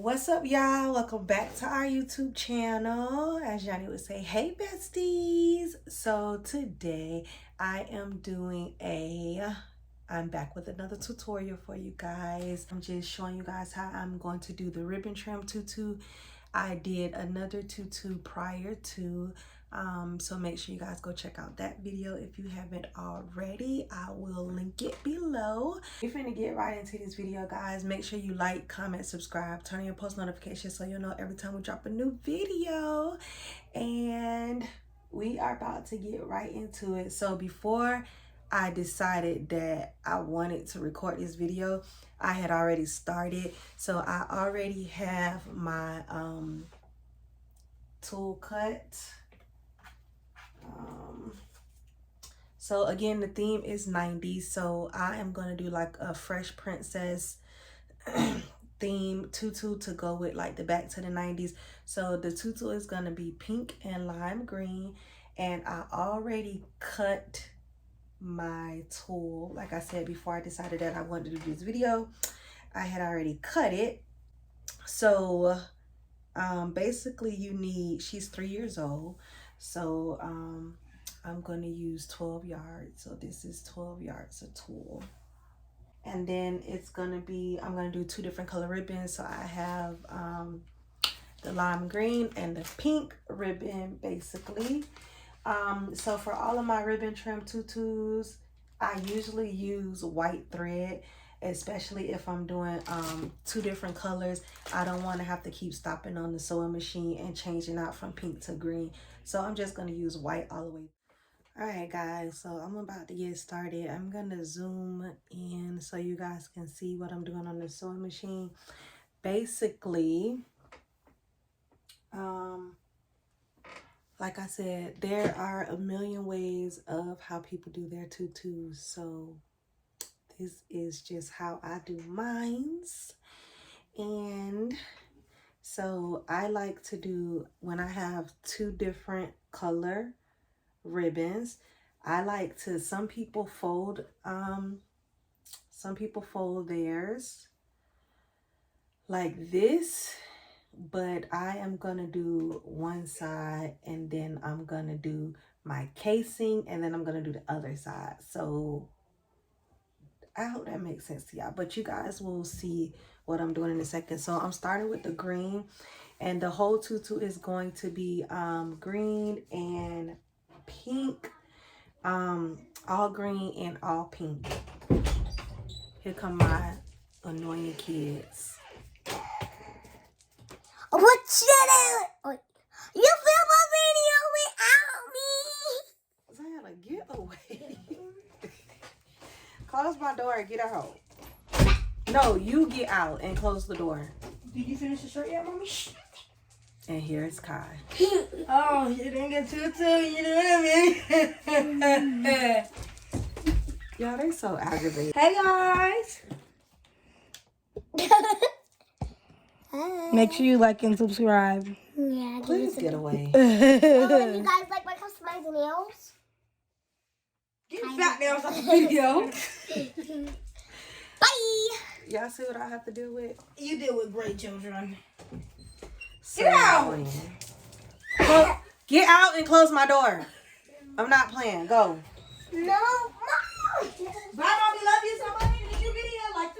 What's up, y'all? Welcome back to our YouTube channel. As Johnny would say, hey besties. So today I'm back with another tutorial for you guys. I'm just showing you guys how I'm going to do the ribbon trim tutu. I did another tutu prior to, so make sure you guys go check out that video if you haven't already. I will link it below. We're finna get right into this video, guys. Make sure you like, comment, subscribe, turn on your post notifications so you'll know every time we drop a new video. And we are about to get right into it. So before I decided that I wanted to record this video, I had already started. So I already have my tool cut. So again, the theme is 90s. So I am going to do like a Fresh Princess theme tutu to go with like the back to the 90s. So the tutu is going to be pink and lime green. And I already cut my tool. Like I said before I decided that I wanted to do this video, I had already cut it. So basically you need, she's 3 years old, so I'm going to use 12 yards. So this is 12 yards of tool, and then it's going to be, I'm going to do 2 different color ribbons. So I have the lime green and the pink ribbon basically. So for all of my ribbon trim tutus, I usually use white thread, especially if I'm doing 2 different colors. I don't want to have to keep stopping on the sewing machine and changing out from pink to green. So I'm just going to use white all the way. All right, guys, so I'm about to get started. I'm going to zoom in so you guys can see what I'm doing on the sewing machine. Basically, like I said, there are a million ways of how people do their tutus. So this is just how I do mines. And so I like to do, when I have 2 different color ribbons, I like to, some people fold theirs like this, but I am gonna do one side and then I'm gonna do my casing and then I'm gonna do the other side. So I hope that makes sense to y'all, but you guys will see what I'm doing in a second. So I'm starting with the green, and the whole tutu is going to be green and pink, all green and all pink. Here come my annoying kids. What should you film a video without me? Zayana, get away. Close my door and get out. No, you get out and close the door. Did you finish the shirt yet, mommy? And here's Kai. Oh, you didn't get tutu, you know what I mean? Y'all, they so aggravated. Hey guys. Make sure you like and subscribe. Yeah, Please get away. Oh, and you guys like my customized nails? Get fat nails off the video. Bye. Y'all see what I have to deal with? You deal with great children. So Get out. Get out and close my door. I'm not playing. Go. No, Mom. Bye, Mommy. Love you so much. Did you video? Like,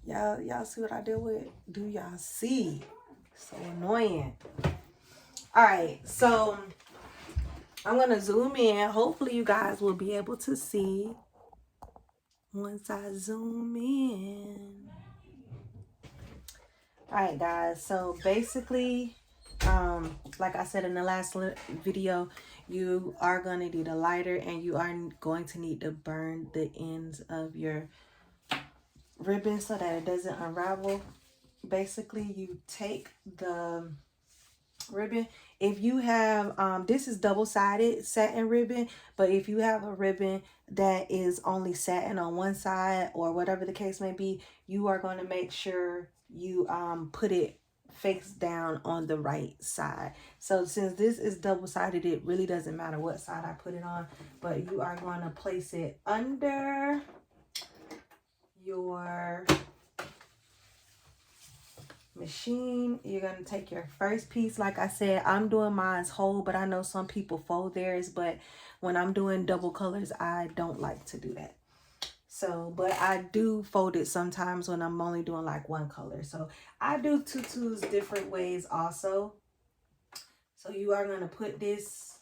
subscribe. Y'all see what I deal with? Do y'all see? So annoying. All right, so I'm gonna zoom in. Hopefully you guys will be able to see once I zoom in. All right, guys, so basically, like I said in the last video, you are going to need a lighter and you are going to need to burn the ends of your ribbon so that it doesn't unravel. Basically, you take the ribbon. If you have, this is double-sided satin ribbon, but if you have a ribbon that is only satin on one side or whatever the case may be, you are going to make sure you put it face down on the right side. So since this is double-sided, it really doesn't matter what side I put it on, but you are going to place it under your machine. You're going to take your first piece. Like I said, I'm doing mine's whole, but I know some people fold theirs, but when I'm doing double colors, I don't like to do that. So, but I do fold it sometimes when I'm only doing like one color. So I do tutus different ways also. So you are going to put this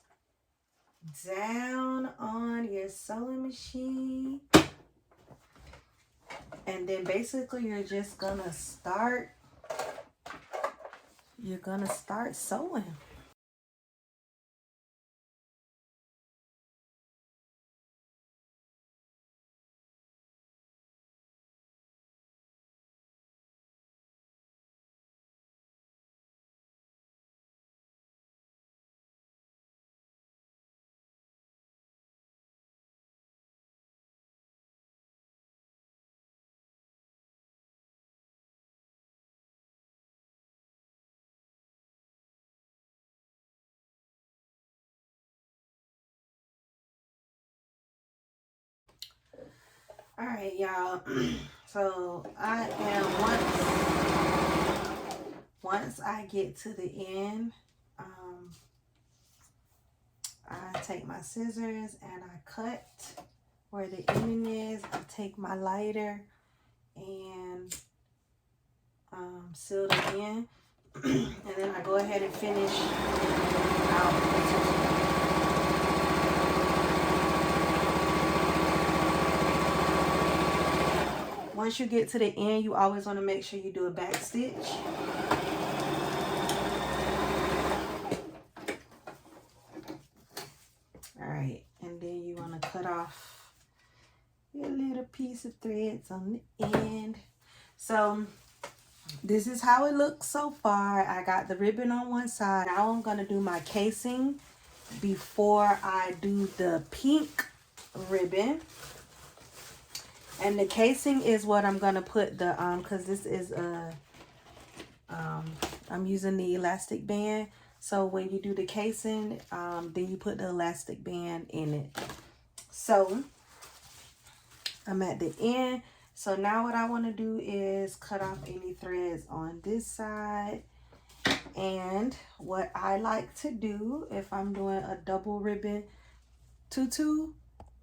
down on your sewing machine. And then basically you're just going to start. You're going to start sewing. All right, y'all. So I am once I get to the end, I take my scissors and I cut where the ending is. I take my lighter and seal the end, and then I go ahead and finish out the tutu. Once you get to the end, you always want to make sure you do a back stitch. Alright, and then you want to cut off your little piece of threads on the end. So this is how it looks so far. I got the ribbon on one side. Now I'm going to do my casing before I do the pink ribbon. And the casing is what I'm going to put the, because this is a, I'm using the elastic band. So when you do the casing, then you put the elastic band in it. So I'm at the end. So now what I want to do is cut off any threads on this side. And what I like to do if I'm doing a double ribbon tutu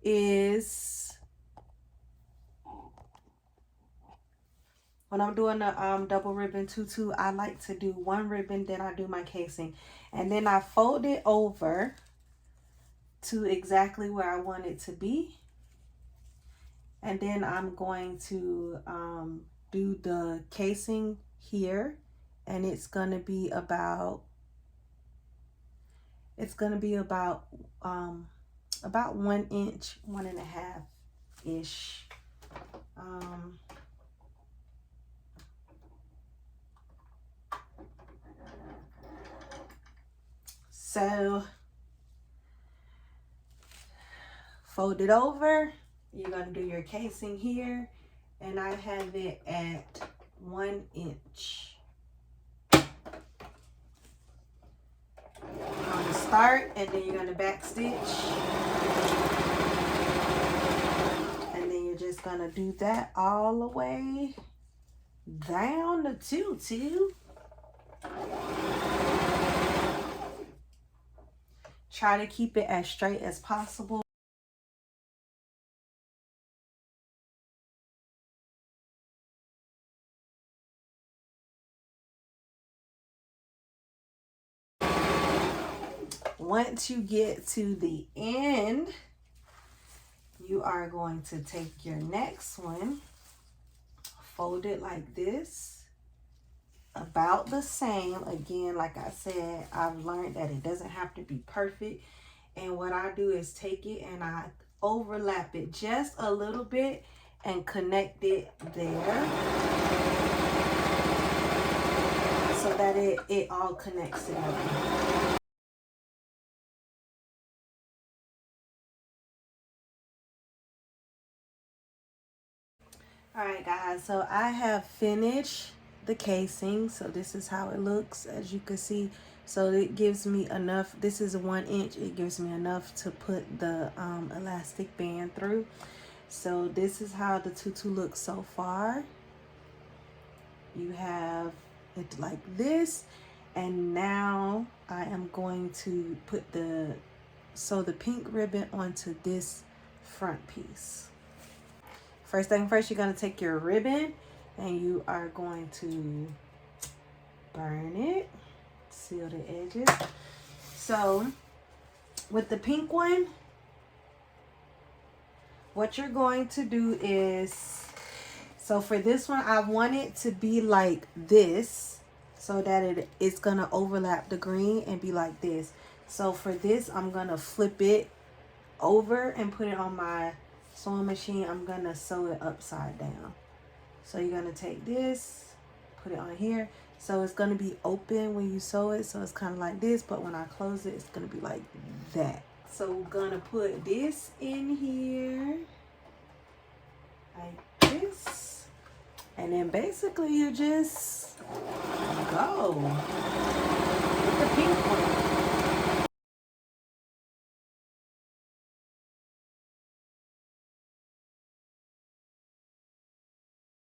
is, when I'm doing a double ribbon tutu, I like to do one ribbon, then I do my casing. And then I fold it over to exactly where I want it to be. And then I'm going to do the casing here. And it's going to be about, about 1 inch, 1.5 ish. So fold it over. You're going to do your casing here, and I have it at 1 inch. You're going to start, and then you're going to back stitch. And then you're just going to do that all the way down the tutu. Try to keep it as straight as possible. Once you get to the end, you are going to take your next one, fold it like this, about the same. Again, like I said, I've learned that it doesn't have to be perfect. And what I do is take it and I overlap it just a little bit and connect it there so that it all connects together. Alright guys, so I have finished the casing. So this is how it looks, as you can see. So it gives me enough, this is 1 inch, it gives me enough to put the elastic band through. So this is how the tutu looks so far. You have it like this. And now I am going to put sew the pink ribbon onto this front piece. First thing first, you're going to take your ribbon and you are going to burn it, seal the edges. So with the pink one, what you're going to do is, so for this one, I want it to be like this so that it's going to overlap the green and be like this. So for this, I'm going to flip it over and put it on my sewing machine. I'm going to sew it upside down. So you're going to take this, put it on here. So it's going to be open when you sew it. So it's kind of like this, but when I close it, it's going to be like that. So we're going to put this in here like this. And then basically you just go with the pink one.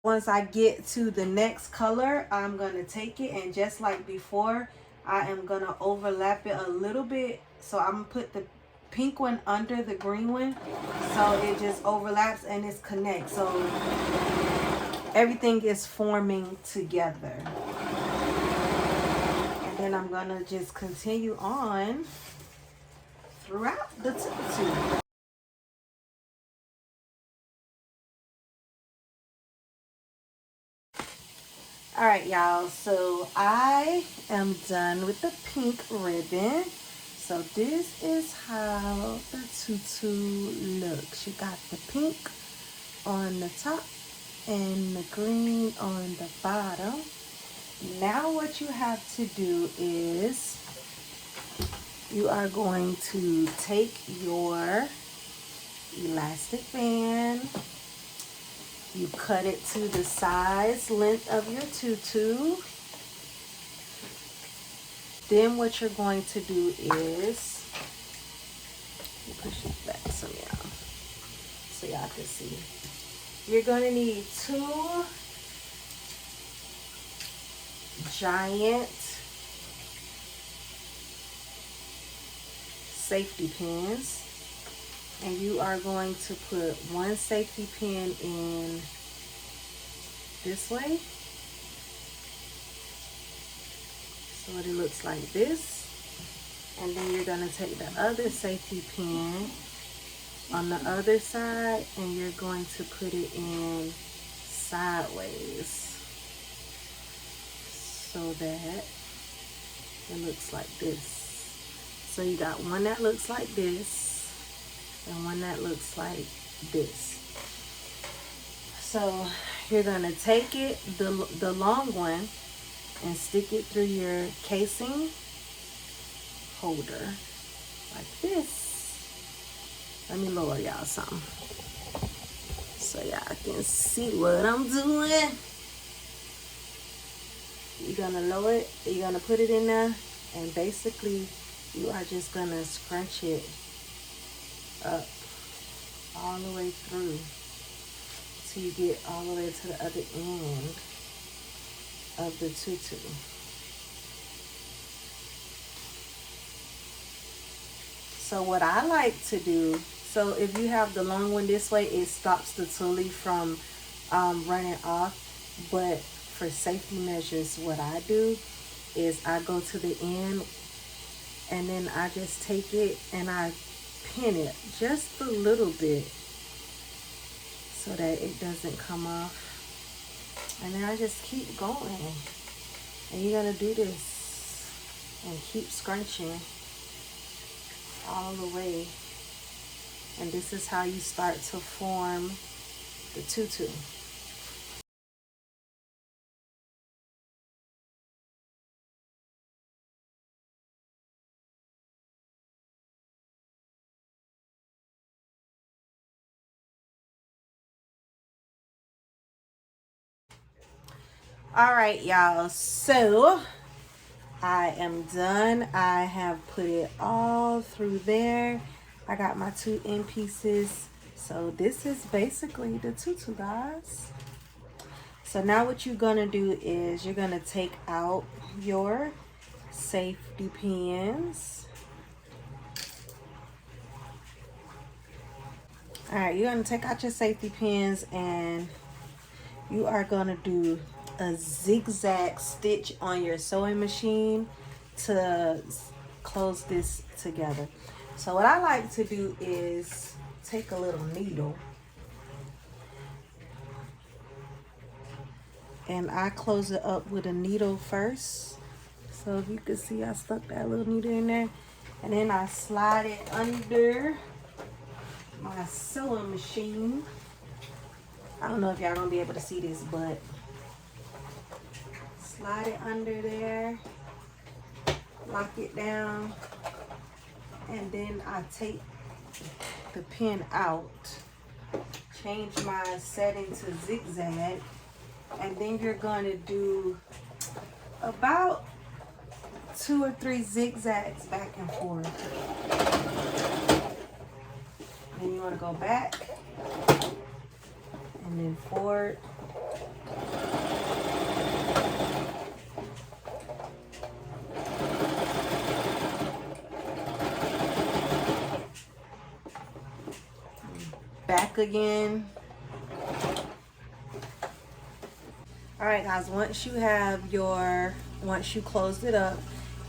Once I get to the next color, I'm going to take it, and just like before, I am going to overlap it a little bit. So I'm going to put the pink one under the green one so it just overlaps and it's connect. So everything is forming together. And then I'm going to just continue on throughout the tutu. All right, y'all, so I am done with the pink ribbon. So this is how the tutu looks. You got the pink on the top and the green on the bottom. Now what you have to do is you are going to take your elastic band. You cut it to the size length of your tutu. Then what you're going to do is, push it back some y'all so y'all can see. You're going to need 2 giant safety pins. And you are going to put 1 safety pin in this way. So it looks like this. And then you're going to take the other safety pin on the other side and you're going to put it in sideways so that it looks like this. So you got one that looks like this and one that looks like this. So you're gonna take it, the long one, and stick it through your casing holder like this. Let me lower y'all something so y'all can see what I'm doing. You're gonna lower it, you're gonna put it in there, and basically you are just gonna scrunch it up all the way through till you get all the way to the other end of the tutu. So what I like to do, so if you have the long one this way, it stops the tule from running off. But for safety measures, what I do is I go to the end and then I just take it and I pin it just a little bit so that it doesn't come off. And then I just keep going. And you're gonna do this and keep scrunching all the way. And this is how you start to form the tutu. All right, y'all, so I am done. I have put it all through there. I got my 2 end pieces. So this is basically the tutu, guys. So now what you're gonna do is you're gonna take out your safety pins. All right, you're gonna take out your safety pins and you are gonna do a zigzag stitch on your sewing machine to close this together. So what I like to do is take a little needle and I close it up with a needle first. So if you can see, I stuck that little needle in there, and then I slide it under my sewing machine. I don't know if y'all gonna be able to see this, but slide it under there, lock it down, and then I take the pin out, change my setting to zigzag, and then you're gonna do about 2 or 3 zigzags back and forth. Then you want to go back and then forward. Back again. All right, guys, once you closed it up,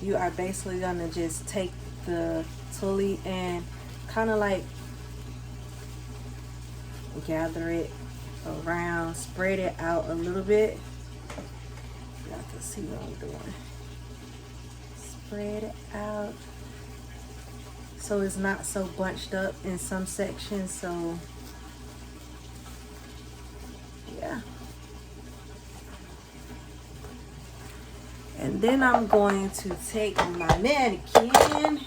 you are basically gonna just take the tulle and kind of like gather it around, spread it out a little bit. Y'all can see what I'm doing. Spread it out so it's not so bunched up in some sections. So yeah. And then I'm going to take my mannequin.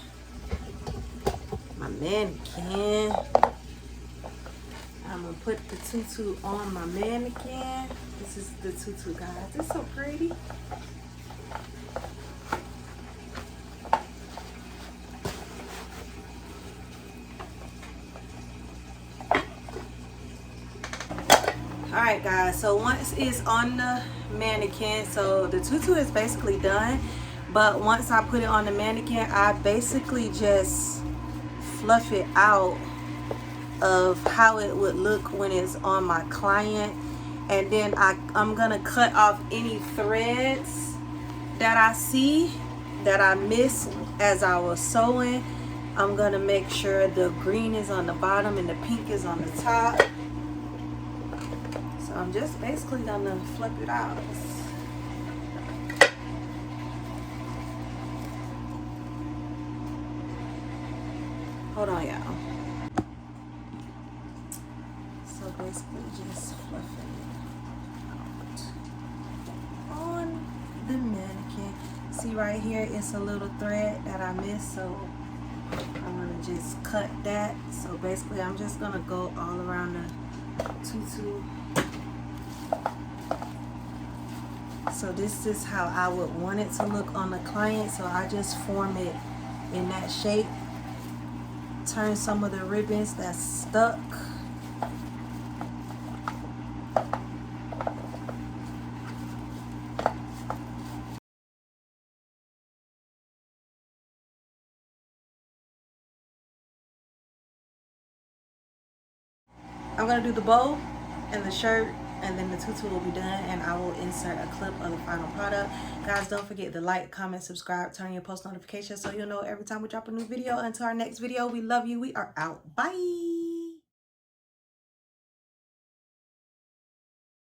I'm gonna put the tutu on my mannequin. This is the tutu, guys. It's so pretty. Alright, guys, so once it's on the mannequin, so the tutu is basically done, but once I put it on the mannequin, I basically just fluff it out of how it would look when it's on my client, and then I'm gonna cut off any threads that I see that I missed as I was sewing. I'm gonna make sure the green is on the bottom and the pink is on the top. So I'm just basically gonna flip it out. Hold on, y'all. So basically just fluffing it out on the mannequin. See right here, it's a little thread that I missed, so I'm gonna just cut that. So basically I'm just gonna go all around the tutu. So this is how I would want it to look on the client. So I just form it in that shape. Turn some of the ribbons that's stuck. I'm gonna do the bow and the shirt, and then the tutu will be done, and I will insert a clip of the final product. Guys, don't forget to like, comment, subscribe, turn on your post notifications so you'll know every time we drop a new video. Until our next video, we love you. We are out. Bye.